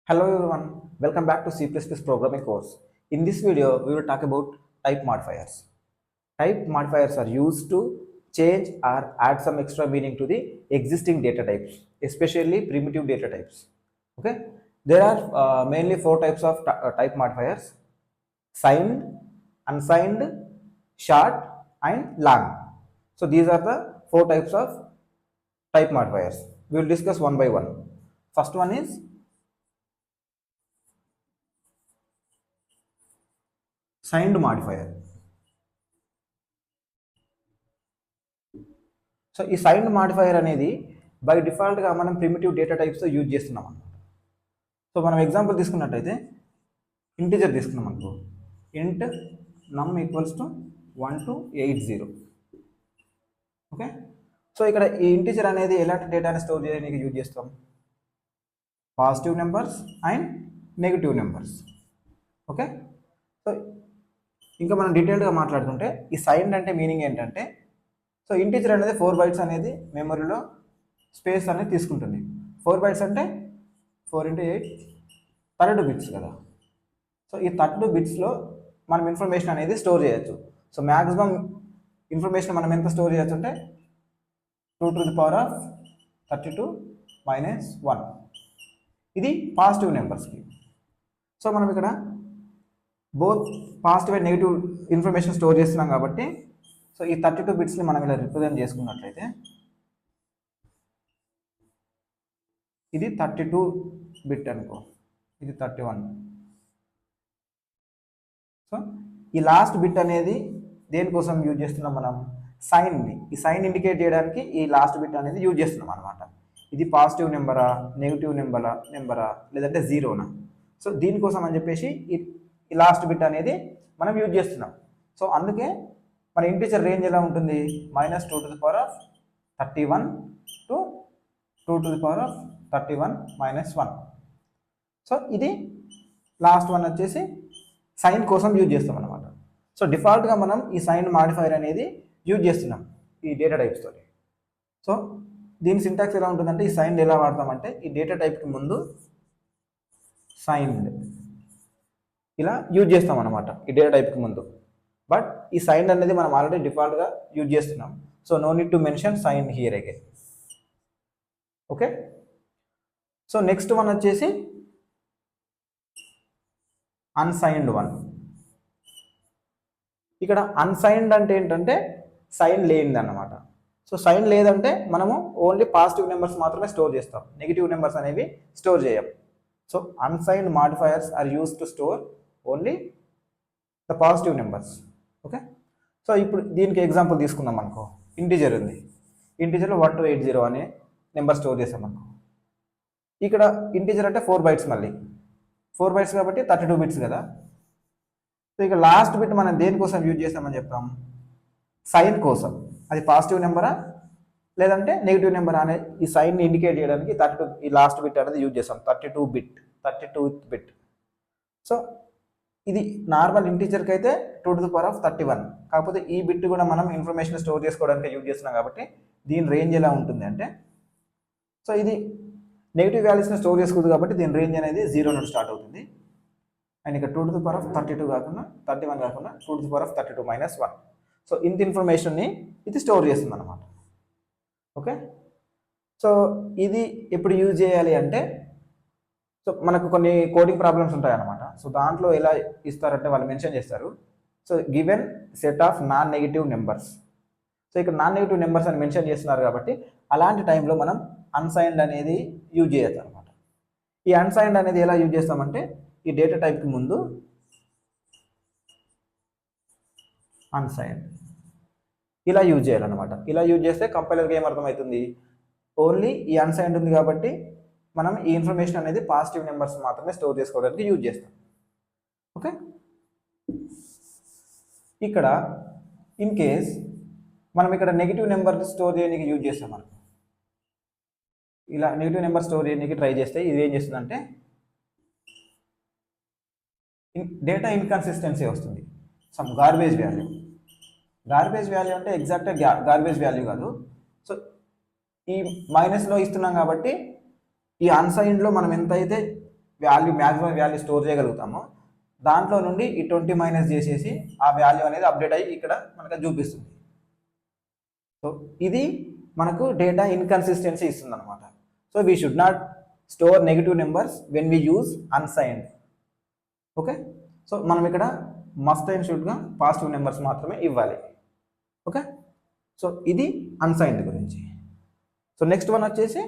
Hello everyone, welcome back to C++ programming course. In this video, we will talk about type modifiers. Type modifiers are used to change or add some extra meaning to the existing data types, especially primitive data types. Okay, there are mainly four types of type modifiers: signed, unsigned, short, and long. So these are the four types of type modifiers. We will discuss one by one. First one is signed modifier. So ఈ signed modifier అనేది by డిఫాల్ట్గా మనం primitive data టైప్స్తో use చేస్తున్నాం అన్నమాట. So మనం example తీసుకున్నట్టయితే integer తీసుకున్నాం అనుకో, ఇంట్ నమ్ equals to 1 to 80. Okay, so ఇక్కడ ఈ ఇంటిజర్ అనేది ఎలాంటి డేటాని స్టోర్ చేయడానికి యూజ్ చేస్తాం? Positive numbers and negative numbers. Okay, so ఇంకా మనం డీటెయిల్డ్గా మాట్లాడుతుంటే ఈ సైన్డ్ అంటే మీనింగ్ ఏంటంటే, సో ఇంటిజర్ అనేది 4 bytes అనేది మెమరీలో స్పేస్ అనేది తీసుకుంటుంది. 4 bytes అంటే 4 × 8 32 bits కదా. సో ఈ 32 bitsలో మనం ఇన్ఫర్మేషన్ అనేది స్టోర్ చేయొచ్చు. సో మ్యాక్సిమం ఇన్ఫర్మేషన్ మనం ఎంత స్టోర్ చేయొచ్చు అంటే 2^32 - 1. ఇది పాజిటివ్ నెంబర్స్కి. సో మనం ఇక్కడ both positive and negative information store చేస్తున్నాం కాబట్టి, సో ఈ 32 బిట్స్ని మనం ఇలా రిప్రజెంట్ చేసుకున్నట్లయితే ఇది 32 బిట్ అనుకో, ఇది 31. సో ఈ లాస్ట్ బిట్ అనేది దేనికోసం యూజ్ చేస్తున్నాం మనం? సైన్ని. ఈ సైన్ ఇండికేట్ చేయడానికి ఈ లాస్ట్ బిట్ అనేది యూజ్ చేస్తున్నాం అనమాట. ఇది పాజిటివ్ నెంబరా, నెగిటివ్ నెంబరా లేదంటే జీరోనా? సో దీనికోసం అని చెప్పేసి ఈ లాస్ట్ బిట్ అనేది మనం యూజ్ చేస్తున్నాం. సో అందుకే మన ఇంటిజర్ రేంజ్ ఎలా ఉంటుంది? -2^31 to 2^31 - 1. సో ఇది లాస్ట్ వన్ వచ్చేసి సైన్ కోసం యూజ్ చేస్తాం అనమాట. సో డిఫాల్ట్గా మనం ఈ సైన్ మాడిఫైర్ అనేది యూజ్ చేస్తున్నాం ఈ డేటా టైప్స్తో. సో దీని సింటాక్స్ ఎలా ఉంటుందంటే, ఈ సైన్ ఎలా వాడతామంటే, ఈ డేటా టైప్కి ముందు సైన్డ్ ఇలా యూజ్ చేస్తాం అనమాట ఈ డేటా టైప్కి ముందు. బట్ ఈ సైన్ అనేది మనం ఆల్రెడీ డిఫాల్ట్గా యూజ్ చేస్తున్నాం. So no need to mention sign here again. Okay, so next one వచ్చేసి అన్సైన్డ్ వన్. ఇక్కడ అన్సైన్డ్ అంటే ఏంటంటే సైన్ లేనిది అన్నమాట. సో సైన్ లేదంటే మనము ఓన్లీ పాజిటివ్ నెంబర్స్ మాత్రమే స్టోర్ చేస్తాం, నెగిటివ్ నెంబర్స్ అనేవి స్టోర్ చేయం. So unsigned modifiers are use to store only the positive numbers. Okay, so ఇప్పుడు దీనికి ఎగ్జాంపుల్ తీసుకుందాం అనుకో. ఇంటిజర్ ఉంది, ఇంటిజర్లో 1 to 80 అనే నెంబర్ స్టోర్ చేసాం అనుకో. ఇక్కడ ఇంటిజర్ అంటే 4 bytes, మళ్ళీ 4 bytes కాబట్టి 32 bits కదా. సో ఇక లాస్ట్ బిట్ మనం దేనికోసం యూజ్ చేస్తామని చెప్తాం? సైన్ కోసం. అది పాజిటివ్ నెంబరా లేదంటే నెగిటివ్ నెంబరా అనే ఈ సైన్ని ఇండికేట్ చేయడానికి 32 ఈ లాస్ట్ బిట్ అనేది యూజ్ చేస్తాం. 32th bit. సో ఇది నార్మల్ ఇంటీజర్కి అయితే 2^31. కాకపోతే ఈ బిట్ కూడా మనం ఇన్ఫర్మేషన్ స్టోర్ చేసుకోవడానికి యూజ్ చేస్తున్నాం కాబట్టి దీని రేంజ్ ఎలా ఉంటుంది అంటే, సో ఇది నెగిటివ్ వాల్యూస్ని స్టోర్ చేసుకుంది కాబట్టి దీని రేంజ్ అనేది 0 నుండి స్టార్ట్ అవుతుంది. అండ్ ఇక్కడ 2^32 కాకుండా 31 కాకుండా 2^32 - 1. సో ఇంత ఇన్ఫర్మేషన్ని ఇది స్టోర్ చేస్తుంది అనమాట. ఓకే, సో ఇది ఎప్పుడు యూజ్ చేయాలి అంటే, సో మనకు కొన్ని కోడింగ్ ప్రాబ్లమ్స్ ఉంటాయి అన్నమాట. సో దాంట్లో ఎలా ఇస్తారంటే వాళ్ళు మెన్షన్ చేస్తారు, so given set of non negative numbers. So ఇక్కడ నాన్ నెగిటివ్ నెంబర్స్ అని మెన్షన్ చేస్తున్నారు కాబట్టి అలాంటి టైంలో మనం అన్సైన్డ్ అనేది యూజ్ చేయొచ్చు అనమాట. ఈ అన్సైన్డ్ అనేది ఎలా యూజ్ చేస్తామంటే, ఈ డేటా టైప్కి ముందు అన్సైన్డ్ ఇలా యూజ్ చేయాలన్నమాట. ఇలా యూజ్ చేస్తే కంపైలర్కి ఏమర్థమవుతుంది? ఓన్లీ ఈ అన్సైన్డ్ ఉంది కాబట్టి మనం ఈ ఇన్ఫర్మేషన్ అనేది పాజిటివ్ నెంబర్స్ మాత్రమే స్టోర్ చేసుకోవడానికి యూజ్ చేస్తాం. ఓకే, ఇక్కడ ఇన్ కేస్ మనం ఇక్కడ నెగిటివ్ నెంబర్ స్టోర్ చేయడానికి యూజ్ చేస్తాం మనకు. ఇలా నెగిటివ్ నెంబర్ స్టోర్ చేయడానికి ట్రై చేస్తే ఇది ఏం చేస్తుందంటే డేటా ఇన్కన్సిస్టెన్సీ వస్తుంది. సమ్ గార్బేజ్ వాల్యూ అంటే ఎగ్జాక్ట్గా గార్బేజ్ వాల్యూ కాదు. సో ఈ మైనస్లో ఇస్తున్నాం కాబట్టి ఈ అన్సైన్డ్లో మనం ఎంత అయితే మ్యాక్సిమం వాల్యూ స్టోర్ చేయగలుగుతామో దాంట్లో నుండి ఈ 20 మైనస్ చేసేసి ఆ వాల్యూ అనేది అప్డేట్ అయ్యి ఇక్కడ మనకు చూపిస్తుంది. సో ఇది మనకు డేటా ఇన్కన్సిస్టెన్సీ ఇస్తుంది అనమాట. So we should not store negative numbers when we use unsigned. Okay, so మనం ఇక్కడ మస్ట్ అండ్ షుడ్గా పాజిటివ్ నెంబర్స్ మాత్రమే ఇవ్వాలి. ఓకే, సో ఇది అన్సైన్డ్ గురించి. సో నెక్స్ట్ వన్ వచ్చేసి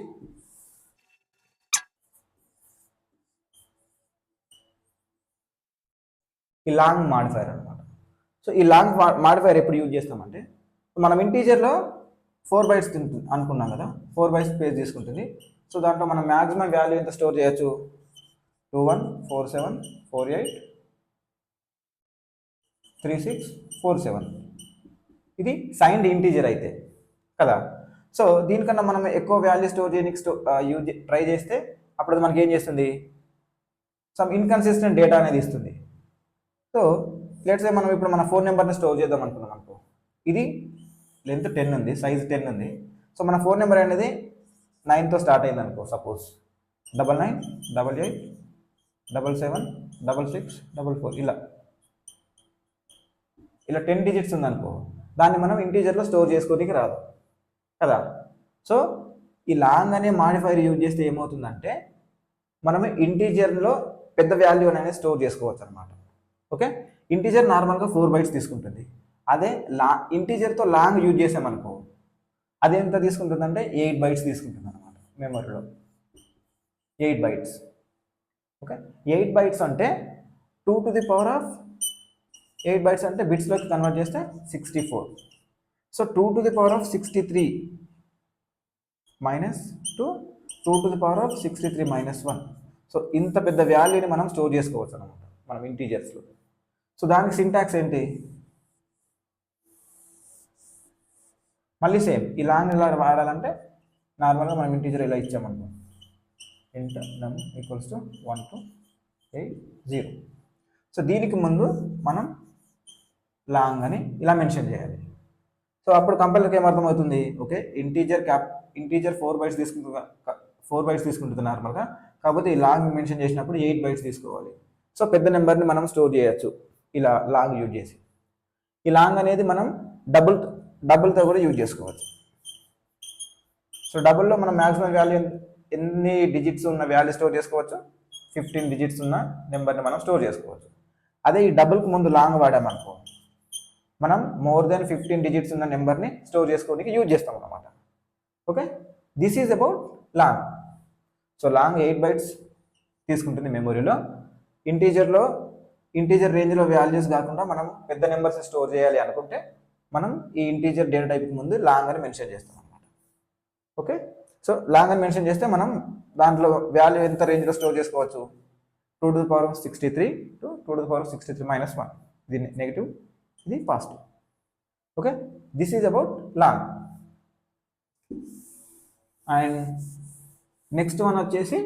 ఈ లాంగ్ మాడిఫైర్ అనమాట. సో ఈ లాంగ్ మాడిఫైర్ ఎప్పుడు యూజ్ చేస్తామంటే మనం ఇంటీజర్లో 4 బైట్స్ తింటుంది అనుకున్నాం కదా, 4 బైట్స్ స్పేస్ తీసుకుంటుంది. సో దాంట్లో మనం మ్యాక్సిమం వాల్యూ ఎంత స్టోర్ చేయొచ్చు, 2147483647. ఇది సైన్డ్ ఇంటీజర్ అయితే కదా. సో దీనికన్నా మనం ఎక్కువ వాల్యూ స్టోర్ చేయడానికి ట్రై చేస్తే అప్పుడు అది మనకి ఏం చేస్తుంది, సమ్ ఇన్కన్సిస్టెంట్ డేటా అనేది ఇస్తుంది. సో లెట్స్ సే మనం ఇప్పుడు మన ఫోన్ నెంబర్ని స్టోర్ చేద్దాం అనుకున్నాం అనుకో, ఇది లెంత్ 10 ఉంది, సైజ్ 10 ఉంది. సో మన ఫోన్ నెంబర్ అనేది 9తో స్టార్ట్ అయింది అనుకో, సపోజ్ 9988776644 ఇలా 10 డిజిట్స్ ఉందనుకో, దాన్ని మనం ఇంటీజర్లో స్టోర్ చేసుకోనికి రాదు కదా. సో ఈ లాంగ్ అనే మాడిఫైర్ యూజ్ చేస్తే ఏమవుతుందంటే మనం ఇంటీజర్లో పెద్ద వాల్యూ అనేది స్టోర్ చేసుకోవచ్చు అనమాట. ఓకే, ఇంటీజర్ నార్మల్గా 4 బైట్స్ తీసుకుంటుంది. అదే ఇంటీజర్తో లాంగ్ యూజ్ చేసామనుకో అది ఎంత తీసుకుంటుందంటే 8 బైట్స్ తీసుకుంటుంది అనమాట మెమరీలో. 8 బైట్స్. ఓకే, 8 బైట్స్ అంటే 2 to the power of 8 bytes అంటే బిట్స్లోకి కన్వర్ట్ చేస్తే 64. So 2 to the power of 63 minus 2 to the power of 63 minus 1. So ఇంత పెద్ద వాల్యూని మనం స్టోర్ చేసుకోవచ్చు అనమాట మనం ఇంటీజర్స్లో. సో దానికి సింటాక్స్ ఏంటి, మళ్ళీ సేమ్ ఈ లాంగ్ ఇలా వాడాలంటే నార్మల్గా మనం ఇంటీజర్ ఇలా ఇచ్చామనుకో, int num equals to 1 to 8 0. So దీనికి ముందు మనం లాంగ్ అని ఇలా మెన్షన్ చేయాలి. సో అప్పుడు కంపైలర్కి ఏమర్థమవుతుంది, ఓకే ఇంటీజర్ 4 బైట్స్ తీసుకుంటుంది నార్మల్గా, కాకపోతే ఈ లాంగ్ మెన్షన్ చేసినప్పుడు 8 బైట్స్ తీసుకోవాలి. సో పెద్ద నెంబర్ని మనం స్టోర్ చేయొచ్చు ఇలా లాంగ్ యూజ్ చేసి. ఈ లాంగ్ అనేది మనం డబుల్తో కూడా యూజ్ చేసుకోవచ్చు. సో డబుల్లో మనం మ్యాక్సిమం వాల్యూ ఎన్ని డిజిట్స్ ఉన్న వాల్యూ స్టోర్ చేసుకోవచ్చు, 15 డిజిట్స్ ఉన్న నెంబర్ని మనం స్టోర్ చేసుకోవచ్చు. అదే ఈ డబుల్కి ముందు లాంగ్ వాడామనుకో మనం మోర్ దెన్ 15 డిజిట్స్ ఉన్న నెంబర్ని స్టోర్ చేసుకోవడానికి యూజ్ చేస్తాం అన్నమాట. Okay, this is about long. So long 8 bytes తీసుకుంటుంది మెమొరీలో. ఇంటీజర్ రేంజ్లో వాల్యూస్ కాకుండా మనం పెద్ద నెంబర్స్ స్టోర్ చేయాలి అనుకుంటే మనం ఈ ఇంటీజర్ డేటా టైప్కి ముందు లాంగ్ అని మెన్షన్ చేస్తాం అన్నమాట. ఓకే, సో లాంగ్ అని మెన్షన్ చేస్తే మనం దాంట్లో వాల్యూ ఎంత రేంజ్లో స్టోర్ చేసుకోవచ్చు, 2 to the power of 63 to 2 to the power of 63 minus 1. ఇది నెగిటివ్, ఇది positive. Okay, this is about long. And next one వచ్చేసి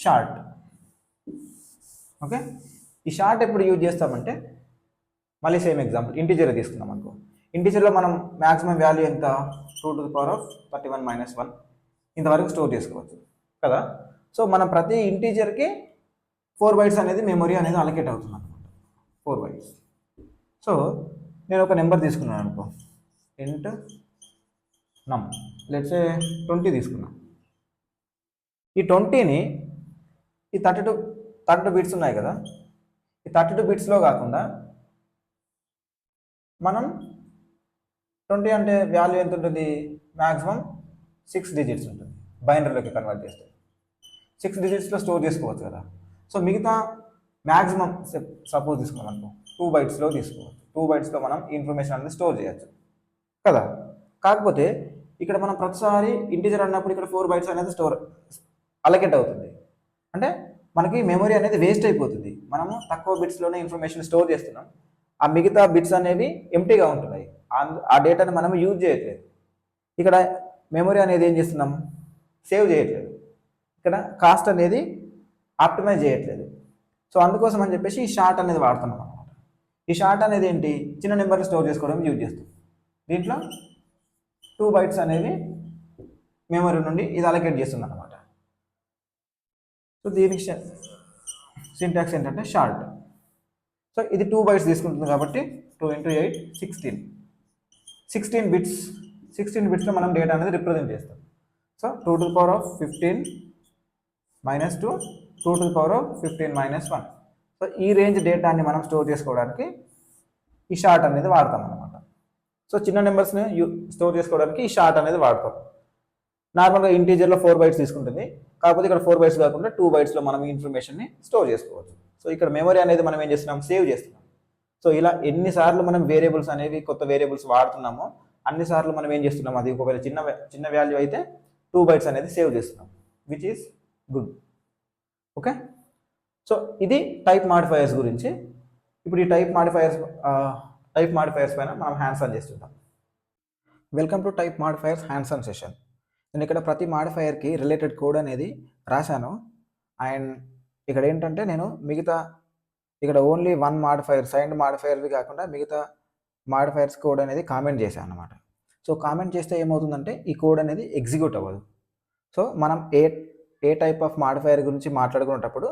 షార్ట్. ఓకే, ఈ షార్ట్ ఎప్పుడు యూజ్ చేస్తామంటే మళ్ళీ సేమ్ ఎగ్జాంపుల్ ఇంటీజర్ తీసుకుందాం అనుకో. ఇంటీజర్లో మనం మ్యాక్సిమం వాల్యూ ఎంత, 2 to the power of 31 minus 1 ఇంతవరకు స్టోర్ చేసుకోవచ్చు కదా. సో మనం ప్రతి ఇంటీజర్కి 4 బైట్స్ అనేది మెమొరీ అనేది అలొకేట్ అవుతుంది అనమాట, 4 బైట్స్. సో నేను ఒక నెంబర్ తీసుకున్నాను అనుకో, int num లెట్స్ సే 20 తీసుకున్నాను. ఈ 20ని ఈ 32 బిట్స్ ఉన్నాయి కదా, ఈ 32 బిట్స్లో కాకుండా మనం 20 అంటే వాల్యూ ఎంత ఉంటుంది, మ్యాక్సిమం 6 డిజిట్స్ ఉంటుంది. బైనరీలోకి కన్వర్ట్ చేస్తే 6 డిజిట్స్లో స్టోర్ చేసుకోవచ్చు కదా. సో మిగతా మ్యాక్సిమం సపోజ్ తీసుకున్నాం అనుకో 2 బైట్స్లో తీసుకోవచ్చు. 2 బైట్స్లో మనం ఇన్ఫర్మేషన్ అనేది స్టోర్ చేయొచ్చు కదా. కాకపోతే ఇక్కడ మనం ప్రతిసారి ఇంటీజర్ అన్నప్పుడు ఇక్కడ 4 బైట్స్ అనేది అలొకేట్ అవుతుంది. అంటే మనకి మెమరీ అనేది వేస్ట్ అయిపోతుంది. మనము తక్కువ బిట్స్లోనే ఇన్ఫర్మేషన్ స్టోర్ చేస్తున్నాం, ఆ మిగతా బిట్స్ అనేవి ఎంప్టీగా ఉంటున్నాయి, ఆ డేటాని మనం యూజ్ చేయట్లేదు. ఇక్కడ మెమరీ అనేది ఏం చేస్తున్నాం, సేవ్ చేయట్లేదు. ఇక్కడ కాస్ట్ అనేది ఆప్టిమైజ్ చేయట్లేదు. సో అందుకోసం అని చెప్పేసి ఈ షార్ట్ అనేది వాడుతున్నాం అనమాట. ఈ షార్ట్ అనేది ఏంటి, చిన్న నెంబర్ని స్టోర్ చేసుకోవడానికి యూజ్ చేస్తాం. దీంట్లో 2 బైట్స్ అనేవి మెమరీ నుండి ఇది అలొకేట్ చేస్తుంది అనమాట. సో దీనికి సింటాక్స్ ఏంటంటే షార్ట్. సో ఇది 2 bytes తీసుకుంటుంది కాబట్టి 2 × 8 16 బిట్స్. 16 బిట్స్లో మనం డేటా అనేది రిప్రజెంట్ చేస్తాం. సో 2⁻15 - 2 2⁻15 - 1. సో ఈ రేంజ్ డేటాని మనం స్టోర్ చేసుకోవడానికి ఈ షార్ట్ అనేది వాడతాం అనమాట. సో చిన్న నెంబర్స్ని స్టోర్ చేసుకోవడానికి ఈ షార్ట్ అనేది వాడతాం. నార్మల్గా ఇంటీజర్లో 4 bytes తీసుకుంటుంది, కాకపోతే ఇక్కడ 4 bytes కాకుండా 2 bytesలో మనం ఈ ఇన్ఫర్మేషన్ని స్టోర్ చేసుకోవచ్చు. సో ఇక్కడ మెమరీ అనేది మనం ఏం చేస్తున్నాం, సేవ్ చేస్తున్నాం. సో ఇలా ఎన్నిసార్లు మనం వేరియబుల్స్ అనేవి కొత్త వేరియబుల్స్ వాడుతున్నామో అన్నిసార్లు మనం ఏం చేస్తున్నాం, అది ఒకవేళ చిన్న వాల్యూ అయితే 2 bytes అనేది సేవ్ చేస్తున్నాం, which is good. Okay, so ఇది టైప్ మాడిఫైయర్స్ గురించి. ఇప్పుడు ఈ టైప్ మాడిఫైయర్స్ పైన మనం హ్యాండ్స్ ఆన్ చేస్తుంటాం. Welcome to type modifiers hands on session. నేను ఇక్కడ ప్రతి మాడిఫైయర్కి రిలేటెడ్ కోడ్ అనేది రాశాను. అండ్ ఇక్కడ ఏంటంటే నేను ఇక్కడ ఓన్లీ 1 మాడిఫైయర్ సైన్డ్ మాడిఫైయర్వి కాకుండా మిగతా మాడిఫైయర్స్ కోడ్ అనేది కామెంట్ చేశాను అనమాట. సో కామెంట్ చేస్తే ఏమవుతుందంటే ఈ కోడ్ అనేది ఎగ్జిక్యూట్ అవ్వదు. సో మనం ఏ టైప్ ఆఫ్ మాడిఫైయర్ గురించి మాట్లాడుకునేటప్పుడు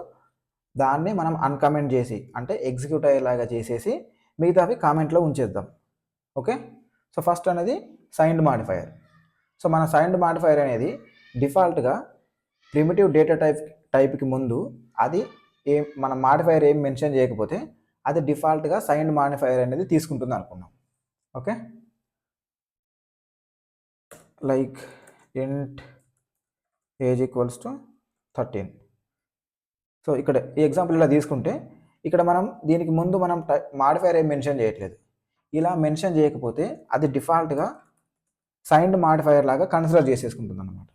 దాన్ని మనం అన్కామెంట్ చేసి, అంటే ఎగ్జిక్యూట్ అయ్యేలాగా చేసేసి మిగతావి కామెంట్లో ఉంచేద్దాం. ఓకే, సో ఫస్ట్ అనేది సైన్డ్ మాడిఫైయర్. సో మన సైన్డ్ మాడిఫైయర్ అనేది డిఫాల్ట్గా ప్రిమిటివ్ డేటా టైప్కి ముందు అది మన మాడిఫైయర్ ఏం మెన్షన్ చేయకపోతే అది డిఫాల్ట్గా సైన్డ్ మాడిఫైయర్ అనేది తీసుకుంటుంది అనుకున్నాం. Okay, like int age = 13. So ఇక్కడ ఈ ఎగ్జాంపుల్ ఇలా తీసుకుంటే ఇక్కడ మనం దీనికి ముందు మనం మాడిఫైయర్ ఏం మెన్షన్ చేయట్లేదు. ఇలా మెన్షన్ చేయకపోతే అది డిఫాల్ట్గా సైన్డ్ మాడిఫైయర్ లాగా కన్సిడర్ చేసేసుకుంటుంది అనమాట.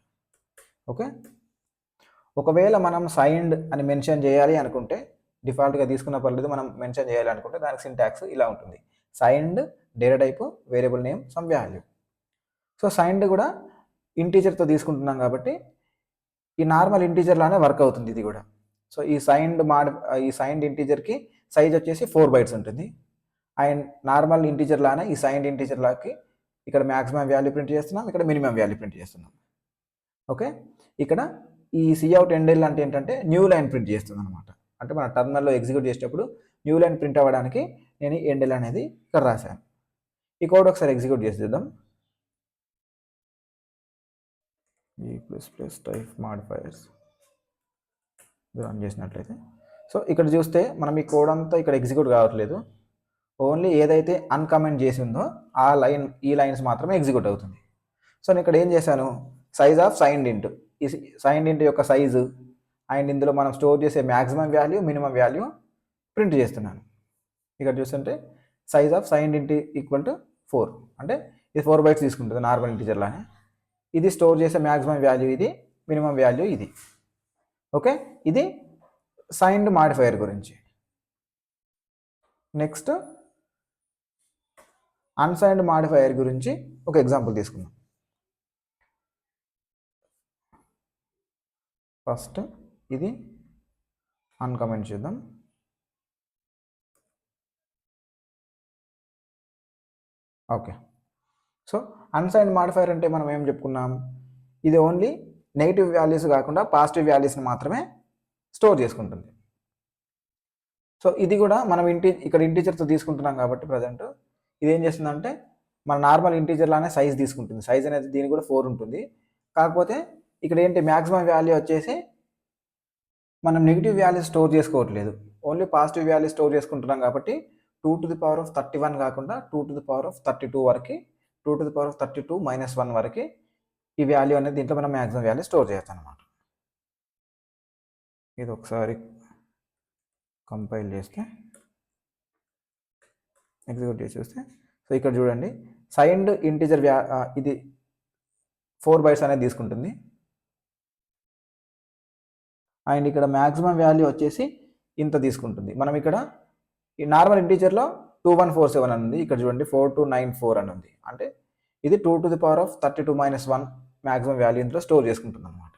ఓకే, ఒకవేళ మనం సైన్డ్ అని మెన్షన్ చేయాలి అనుకుంటే డిఫాల్ట్గా తీసుకున్న పర్లేదు, మనం మెన్షన్ చేయాలి అనుకుంటే దానికి సింటాక్స్ ఇలా ఉంటుంది: signed data type variable name some value. So signed కూడా ఇంటీజర్తో తీసుకుంటున్నాం కాబట్టి ఈ నార్మల్ ఇంటీజర్ లానే వర్క్ అవుతుంది ఇది కూడా. సో ఈ సైన్డ్ ఇంటీజర్కి సైజ్ వచ్చేసి 4 bytes ఉంటుంది. అండ్ నార్మల్ ఇంటీజర్ లానే ఈ సైన్డ్ ఇంటీజర్ లాకి ఇక్కడ మ్యాక్సిమం వాల్యూ ప్రింట్ చేస్తున్నాం, ఇక్కడ మినిమం వాల్యూ ప్రింట్ చేస్తున్నాం. ఓకే, ఇక్కడ ఈ cout endl అంటే ఏంటంటే న్యూ లైన్ ప్రింట్ చేస్తుంది అనమాట. అంటే మన టర్మినల్లో ఎగ్జిక్యూట్ చేసేటప్పుడు న్యూ లైన్ ప్రింట్ అవ్వడానికి నేను endl అనేది ఇక్కడ రాశాను. ఈ కోడ్ ఒకసారి ఎగ్జిక్యూట్ చేసి చూద్దాం. g++ టైప్ మాడిఫైయర్స్ రన్ చేసినట్లయితే, సో ఇక్కడ చూస్తే మనం ఈ కోడ్ అంతా ఇక్కడ ఎగ్జిక్యూట్ కావట్లేదు. ఓన్లీ ఏదైతే అన్కామెంట్ చేసి ఉందో ఈ లైన్స్ మాత్రమే ఎగ్జిక్యూట్ అవుతుంది. సో నేను ఇక్కడ ఏం చేశాను, సైజ్ ఆఫ్ సైన్డ్ ఇంట్, ఈ సైన్డ్ ఇంట్ యొక్క సైజు అండ్ ఇందులో మనం స్టోర్ చేసే maximum value minimum value print చేస్తున్నాను. ఇక్కడ చూస్తుంటే సైజ్ ఆఫ్ సైన్డ్ ఇంట్ = 4, అంటే ఇది 4 bytes తీసుకుంటుంది నార్మల్ ఇంటీజర్ లానే. ఇది స్టోర్ చేసే మ్యాక్సిమం వాల్యూ ఇది, మినిమం వాల్యూ ఇది. ఓకే, ఇది సైన్డ్ మాడిఫైయర్ గురించి. నెక్స్ట్ అన్సైన్డ్ మాడిఫైయర్ గురించి ఒక ఎగ్జాంపుల్ తీసుకుందాం. ఫస్ట్ ఇది అన్కామెంట్ చేద్దాం. ఓకే, సో అన్సైన్డ్ మాడిఫైయర్ అంటే మనం ఏం చెప్పుకున్నాం, ఇది ఓన్లీ నెగిటివ్ వాల్యూస్ కాకుండా పాజిటివ్ వాల్యూస్ని మాత్రమే స్టోర్ చేసుకుంటుంది. సో ఇది కూడా మనం ఇక్కడ ఇంటీజర్తో తీసుకుంటున్నాం కాబట్టి ప్రజెంట్ ఇది ఏం చేస్తుందంటే మన నార్మల్ ఇంటీజర్ లానే సైజ్ తీసుకుంటుంది. సైజ్ అనేది దీనికి కూడా 4 ఉంటుంది. కాకపోతే ఇక్కడ ఏంటి, మ్యాక్సిమం వాల్యూ వచ్చేసి మనం నెగిటివ్ వాల్యూ స్టోర్ చేసుకోవట్లేదు, ఓన్లీ పాజిటివ్ వాల్యూ స్టోర్ చేసుకుంటున్నాం కాబట్టి 2⁻31 కాకుండా 2⁻32 వరకు, 2⁻32 - 1 వరకు ఈ వాల్యూ అనేది దీంట్లో మనం మ్యాక్సిమం వాల్యూ స్టోర్ చేయొచ్చు అనమాట. ఇది ఒకసారి కంపైల్ చేస్తే ఎగ్జిక్యూట్ చేసి చూస్తే, సో ఇక్కడ చూడండి సైన్డ్ ఇంటీజర్ ఇది 4 bytes అనేది తీసుకుంటుంది. అండ్ ఇక్కడ మ్యాక్సిమం వాల్యూ వచ్చేసి ఇంత తీసుకుంటుంది. మనం ఇక్కడ ఈ నార్మల్ ఇంటీజర్లో 2147 అని ఉంది, ఇక్కడ చూడండి 4294 అని ఉంది. అంటే ఇది 2⁻32 - 1 మ్యాక్సిమం వాల్యూ ఇందులో స్టోర్ చేసుకుంటుంది అనమాట.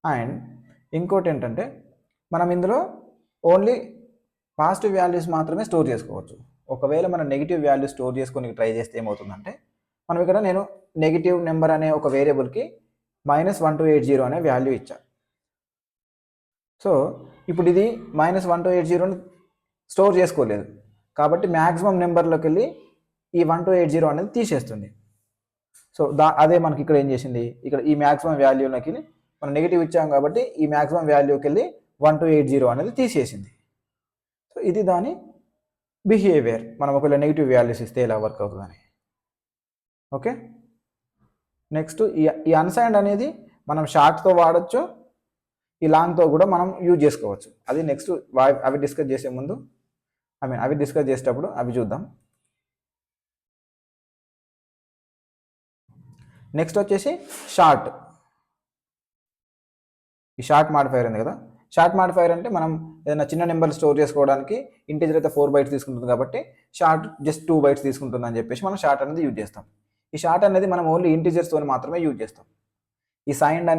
అండ్ ఇంకోటి ఏంటంటే మనం ఇందులో ఓన్లీ పాజిటివ్ వాల్యూస్ మాత్రమే స్టోర్ చేసుకోవచ్చు. ఒకవేళ మనం నెగిటివ్ వాల్యూ స్టోర్ చేసుకొని ట్రై చేస్తే ఏమవుతుందంటే, మనం ఇక్కడ నేను నెగిటివ్ నెంబర్ అనే ఒక వేరియబుల్కి -1280 అనే వాల్యూ ఇచ్చా. సో ఇప్పుడు ఇది -1280ని స్టోర్ చేసుకోలేదు కాబట్టి మ్యాక్సిమం నెంబర్లోకి వెళ్ళి ఈ 1280 అనేది తీసేస్తుంది. సో అదే మనకి ఇక్కడ ఏం చేసింది, ఇక్కడ ఈ మ్యాక్సిమం వాల్యూలోకి వెళ్ళి మనం నెగిటివ్ ఇచ్చాం కాబట్టి ఈ మ్యాక్సిమం వాల్యూకి వెళ్ళి 1280 అనేది తీసేసింది. సో ఇది దాని బిహేవియర్. మనం ఒకవేళ నెగిటివ్ వాల్యూస్ ఇస్తే ఎలా వర్క్ అవుతుందని. ఓకే, నెక్స్ట్ ఈ అన్సైన్డ్ అనేది మనం షార్ట్తో వాడచ్చు, ఈ లాంగ్తో కూడా మనం యూజ్ చేసుకోవచ్చు. అది నెక్స్ట్ అవి డిస్కస్ చేసే ముందు అవి డిస్కస్ చేసేటప్పుడు అవి చూద్దాం. నెక్స్ట్ వచ్చేసి షార్ట్. ఈ షార్ట్ మాడిఫైర్ ఉంది కదా, షార్ట్ మాడిఫైర్ అంటే మనం ఏదైనా చిన్న నెంబర్ స్టోర్ చేసుకోవడానికి ఇంటీజర్ అయితే 4 bytes తీసుకుంటుంది కాబట్టి షార్ట్ జస్ట్ 2 bytes తీసుకుంటుంది అని చెప్పేసి మనం షార్ట్ అనేది యూజ్ చేస్తాం. ఈ షార్ట్ అనేది మనం ఓన్లీ ఇంటీజర్స్తో మాత్రమే యూజ్ చేస్తాం. ఈ సైన్డ్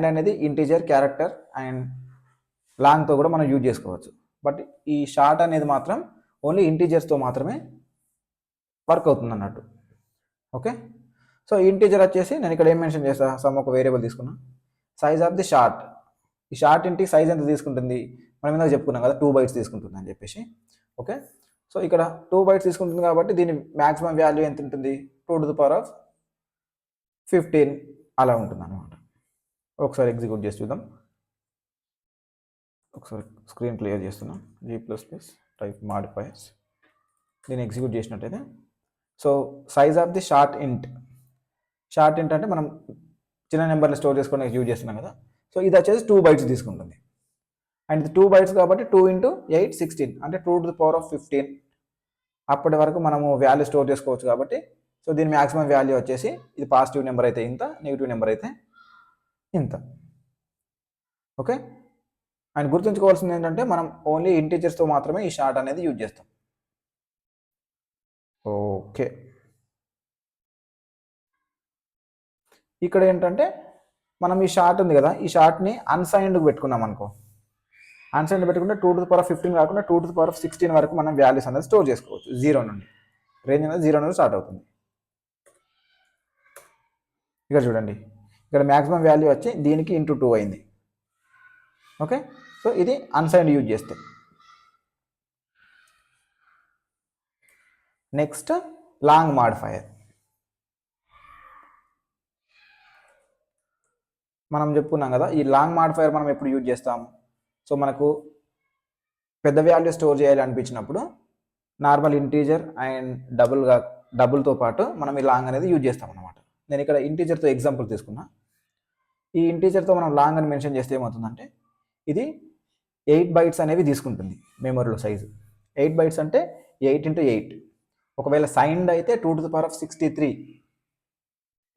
అనేది ఇంటీజర్, క్యారెక్టర్ అండ్ లాంగ్తో కూడా మనం యూజ్ చేసుకోవచ్చు. బట్ ఈ షార్ట్ అనేది మాత్రం ఓన్లీ ఇంటీజర్స్తో మాత్రమే వర్క్ అవుతుంది అన్నట్టు. ఓకే, సో ఇంటీజర్ వచ్చేసి నేను ఇక్కడ ఏం మెన్షన్ చేస్తా, ఒక వేరియబుల్ తీసుకున్నా, సైజ్ ఆఫ్ ది షార్ట్. ఈ షార్ట్ ఇంటి సైజ్ ఎంత తీసుకుంటుంది, మనం ఇందాక చెప్పుకున్నాం కదా 2 bytes తీసుకుంటుంది అని చెప్పేసి. ఓకే, సో ఇక్కడ 2 bytes తీసుకుంటుంది కాబట్టి దీని మ్యాక్సిమం వాల్యూ ఎంత ఉంటుంది, 2^15 అలా ఉంటుంది అనమాట. ఒకసారి ఎగ్జిక్యూట్ చేసి చూద్దాం. ఒకసారి స్క్రీన్ క్లియర్ చేస్తున్నాం. G++ టైప్ మాడిఫైయర్స్ దీన్ని ఎగ్జిక్యూట్ చేసినట్టయితే, so size of the short ఇంట్ అంటే మనం చిన్న నెంబర్లు స్టోర్ చేసుకోవడానికి యూజ్ చేస్తున్నాం కదా. సో ఇది వచ్చేసి 2 bytes తీసుకుంటుంది. అండ్ 2 bytes కాబట్టి 2 × 8 16 అంటే 2^15 అప్పటి వరకు మనము వాల్యూ స్టోర్ చేసుకోవచ్చు కాబట్టి. సో దీని మ్యాక్సిమం వాల్యూ వచ్చేసి ఇది పాజిటివ్ నెంబర్ అయితే ఇంత, నెగిటివ్ నెంబర్ అయితే ఇంత. ఓకే, అండ్ గుర్తుంచుకోవాల్సింది ఏంటంటే మనం ఓన్లీ ఇంటీజర్స్తో మాత్రమే ఈ షార్ట్ అనేది యూజ్ చేస్తాం. ఓకే, ఇక్కడ ఏంటంటే మనం ఈ షార్ట్ ఉంది కదా, ఈ షార్ట్ని అన్సైన్డ్కి పెట్టుకున్నాం అనుకో. అన్సైన్డ్ పెట్టుకుంటే 2^15 కాకుండా 2^16 వరకు మనం వాల్యూస్ అనేది స్టోర్ చేసుకోవచ్చు. 0 నుండి రేంజ్ అనేది 0 నుండి స్టార్ట్ అవుతుంది. ఇక్కడ చూడండి, ఇక్కడ మ్యాక్సిమం వాల్యూ వచ్చి దీనికి × 2 అయింది. ఓకే, సో ఇది అన్సైన్డ్ యూజ్ చేస్తే. Next long modifier. మనం చెప్పుకున్నాం కదా, ఈ లాంగ్ మాడిఫైయర్ మనం ఎప్పుడు యూజ్ చేస్తాం, సో మనకు పెద్ద వాల్యూ స్టోర్ చేయాలి అనిపించినప్పుడు నార్మల్ ఇంటీజర్ అండ్ డబుల్తో పాటు మనం ఈ లాంగ్ అనేది యూజ్ చేస్తాం అనమాట. నేను ఇక్కడ ఇంటీజర్తో ఎగ్జాంపుల్ తీసుకున్నా. ఈ ఇంటీజర్తో మనం లాంగ్ అని మెన్షన్ చేస్తే ఏమవుతుందంటే ఇది 8 bytes అనేవి తీసుకుంటుంది మెమరీలో సైజు. 8 bytes అంటే 8 × 8. ఒకవేళ సైన్డ్ అయితే 2^63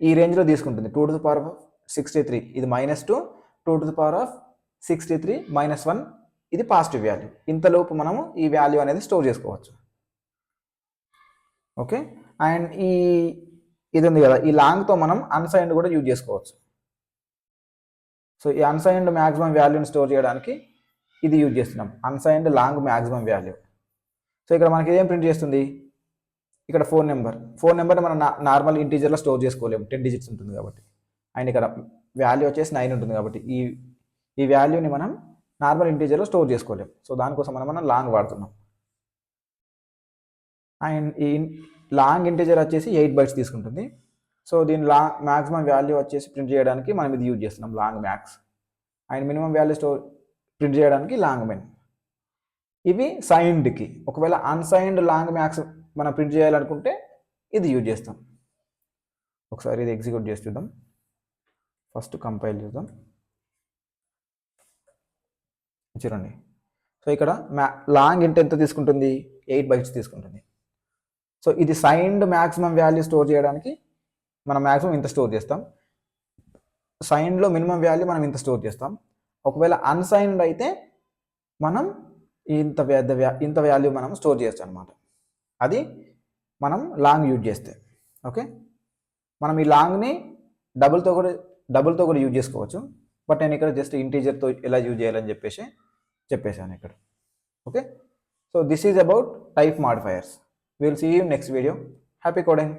ఈ రేంజ్లో తీసుకుంటుంది. 2^63 ఇది -2, 2^63 -1 ఇది పాజిటివ్ వాల్యూ. ఇంతలోపు మనము ఈ వాల్యూ అనేది స్టోర్ చేసుకోవచ్చు. ఓకే, అండ్ ఇది ఉంది కదా, ఈ లాంగ్తో మనం అన్సైన్డ్ కూడా యూజ్ చేసుకోవచ్చు. సో ఈ అన్సైన్డ్ మ్యాక్సిమం వాల్యూని స్టోర్ చేయడానికి ఇది యూజ్ చేస్తున్నాం, unsigned long maximum value. So ఇక్కడ మనకి ఏం ప్రింట్ చేస్తుంది, ఇక్కడ ఫోన్ నెంబర్ మనం నార్మల్ ఇంటీజర్లో స్టోర్ చేసుకోలేము, 10 digits ఉంటుంది కాబట్టి. అండ్ ఇక్కడ వాల్యూ వచ్చేసి 9 ఉంటుంది కాబట్టి ఈ వాల్యూని మనం నార్మల్ ఇంటీజర్లో స్టోర్ చేసుకోలేము. సో దానికోసం మనం లాంగ్ వాడుతున్నాం. అండ్ ఈ లాంగ్ ఇంటీజర్ వచ్చేసి 8 bytes తీసుకుంటుంది. సో దీని మ్యాక్సిమం వాల్యూ వచ్చేసి ప్రింట్ చేయడానికి మనం ఇది యూజ్ చేస్తున్నాం, long max. And minimum value print చేయడానికి లాంగ్ మిన్. ఇవి సైన్డ్కి. ఒకవేళ అన్సైన్డ్ లాంగ్ మ్యాక్స్ మనం ప్రింట్ చేయాలనుకుంటే ఇది యూజ్ చేస్తాం. ఒకసారి ఇది ఎగ్జిక్యూట్ చేసి చూద్దాం. ఫస్ట్ కంపైల్ చేద్దాం. చూడండి, సో ఇక్కడ లాంగ్ ఇంట్ ఎంత తీసుకుంటుంది, 8 bytes తీసుకుంటుంది. సో ఇది సైన్డ్ మ్యాక్సిమం వాల్యూ స్టోర్ చేయడానికి మనం మ్యాక్సిమం ఇంత స్టోర్ చేస్తాం. సైన్డ్లో మినిమం వాల్యూ మనం ఇంత స్టోర్ చేస్తాం. ఒకవేళ అన్సైన్డ్ అయితే మనం ఇంత వాల్యూ మనం స్టోర్ చేయొచ్చు అనమాట. అది మనం లాంగ్ యూజ్ చేస్తే. ఓకే, మనం ఈ లాంగ్ని డబుల్తో కూడా యూజ్ చేసుకోవచ్చు. బట్ నేను ఇక్కడ జస్ట్ ఇంటీజర్తో ఎలా యూజ్ చేయాలని చెప్పేసాను ఇక్కడ. Okay, so this is about type modifiers. Will see you next video. Happy coding.